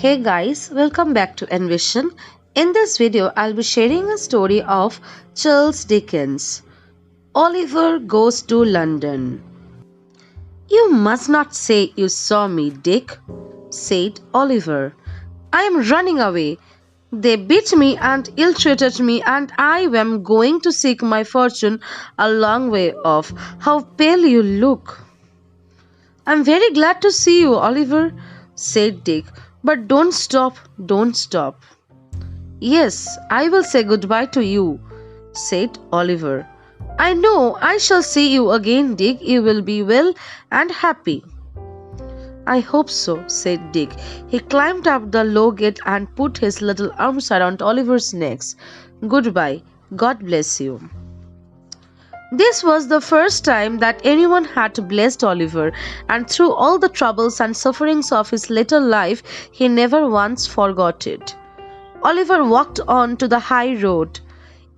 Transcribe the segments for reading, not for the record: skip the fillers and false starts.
Hey guys, welcome back to Envision. In this video, I'll be sharing a story of Charles Dickens. Oliver Goes to London. You must not say you saw me, Dick, said Oliver. I am running away. They beat me and ill-treated me, and I am going to seek my fortune a long way off. How pale you look! I'm very glad to see you, Oliver, said Dick. But don't stop. Yes, I will say goodbye to you, said Oliver. I know I shall see you again, Dick. You will be well and happy. I hope so, said Dick. He climbed up the low gate and put his little arms around Oliver's neck. Goodbye. God bless you. This was the first time that anyone had blessed Oliver, and through all the troubles and sufferings of his later life, he never once forgot it. Oliver walked on to the high road.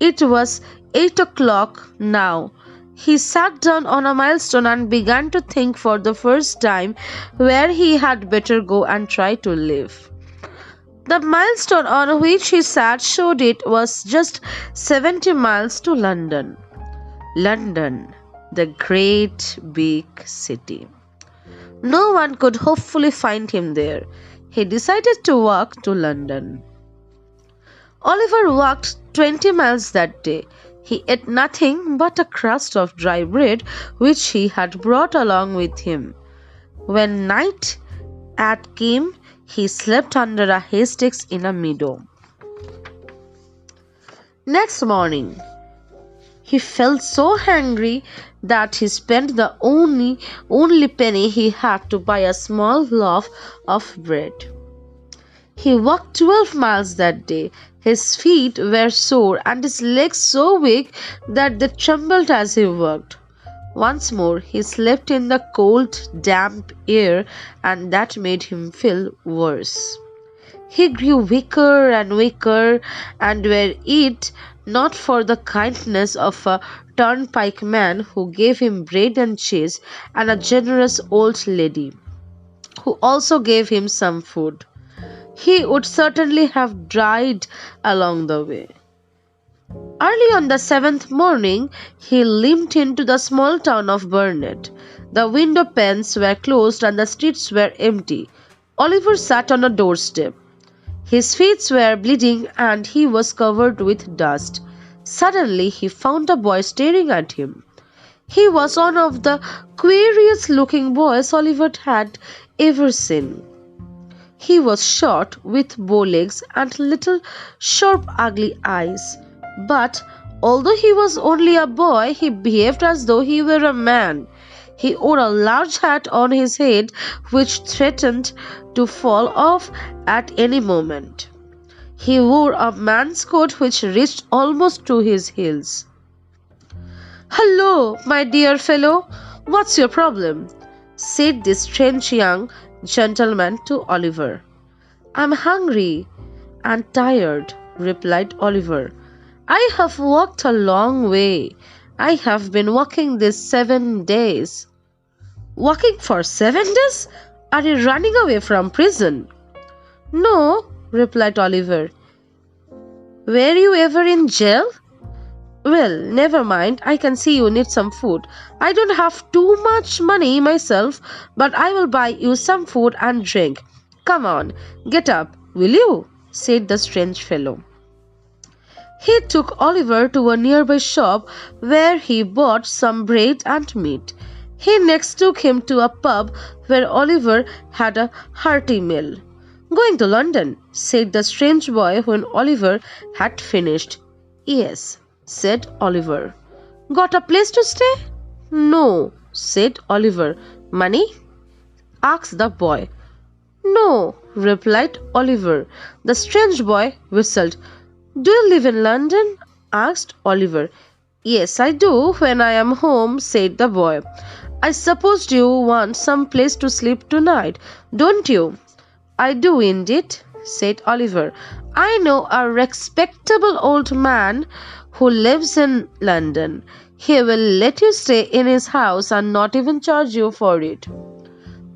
It was 8 o'clock now. He sat down on a milestone and began to think for the first time where he had better go and try to live. The milestone on which he sat showed it was just 70 miles to London. London, the great big city. No one could hopefully find him there. He decided to walk to London. Oliver walked 20 miles that day. He ate nothing but a crust of dry bread which he had brought along with him. When night came, he slept under a haystack in a meadow. Next morning, he felt so hungry that he spent the only penny he had to buy a small loaf of bread. He walked 12 miles that day. His feet were sore and his legs so weak that they trembled as he walked. Once more he slept in the cold, damp air, and that made him feel worse. He grew weaker and weaker, and were it not for the kindness of a turnpike man who gave him bread and cheese, and a generous old lady who also gave him some food, he would certainly have died along the way. Early on the 7th morning, he limped into the small town of Burnet. The window panes were closed and the streets were empty. Oliver sat on a doorstep. His feet were bleeding and he was covered with dust. Suddenly he found a boy staring at him. He was one of the queerest looking boys Oliver had ever seen. He was short, with bow legs and little sharp ugly eyes. But although he was only a boy, he behaved as though he were a man. He wore a large hat on his head which threatened to fall off at any moment. He wore a man's coat which reached almost to his heels. "Hello, my dear fellow, what's your problem?" said this strange young gentleman to Oliver. "I'm hungry and tired," replied Oliver. "I have walked a long way. I have been walking these 7 days." "Walking for 7 days? Are you running away from prison?" "No," replied Oliver. "Were you ever in jail?" "Well, never mind. I can see you need some food. I don't have too much money myself, but I will buy you some food and drink. Come on, get up, will you?" said the strange fellow. He took Oliver to a nearby shop where he bought some bread and meat. He next took him to a pub where Oliver had a hearty meal. "Going to London?" said the strange boy when Oliver had finished. "Yes," said Oliver. "Got a place to stay?" "No," said Oliver. "Money?" asked the boy. "No," replied Oliver. The strange boy whistled. "Do you live in London?" asked Oliver. "Yes, I do when I am home," said the boy. "I suppose you want some place to sleep tonight, don't you?" "I do indeed," said Oliver. "I know a respectable old man who lives in London. He will let you stay in his house and not even charge you for it."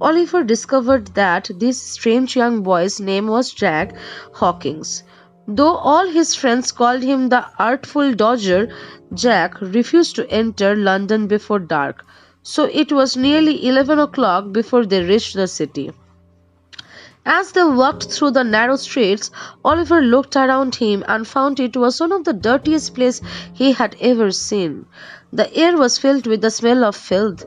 Oliver discovered that this strange young boy's name was Jack Hawkins. Though all his friends called him the Artful Dodger, Jack refused to enter London before dark, so it was nearly 11 o'clock before they reached the city. As they walked through the narrow streets, Oliver looked around him and found it was one of the dirtiest places he had ever seen. The air was filled with the smell of filth.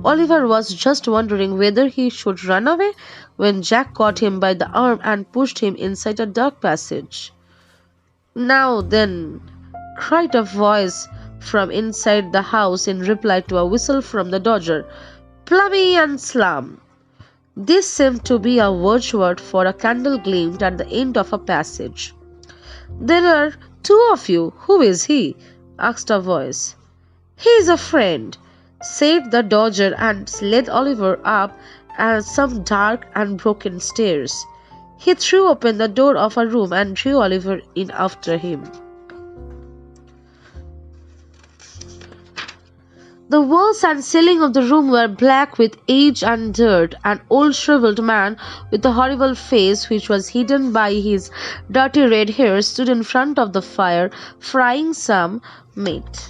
Oliver was just wondering whether he should run away when Jack caught him by the arm and pushed him inside a dark passage. "Now then," cried a voice from inside the house in reply to a whistle from the Dodger. "Plummy and Slum." This seemed to be a watchword for a candle gleamed at the end of a passage. "There are two of you. Who is he?" asked a voice. "He is a friend," said the Dodger, and led Oliver up some dark and broken stairs. He threw open the door of a room and drew Oliver in after him. The walls and ceiling of the room were black with age and dirt. An old shriveled man with a horrible face, which was hidden by his dirty red hair, stood in front of the fire, frying some meat.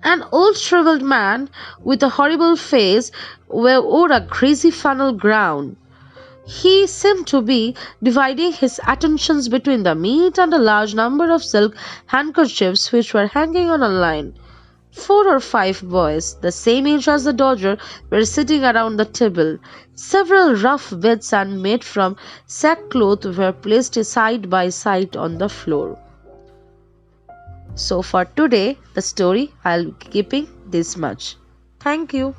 An old shriveled man with a horrible face wore a greasy funnel gown. He seemed to be dividing his attentions between the meat and a large number of silk handkerchiefs which were hanging on a line. 4 or 5 boys, the same age as the Dodger, were sitting around the table. Several rough beds and made from sackcloth were placed side by side on the floor. So for today, the story I'll be keeping this much. Thank you.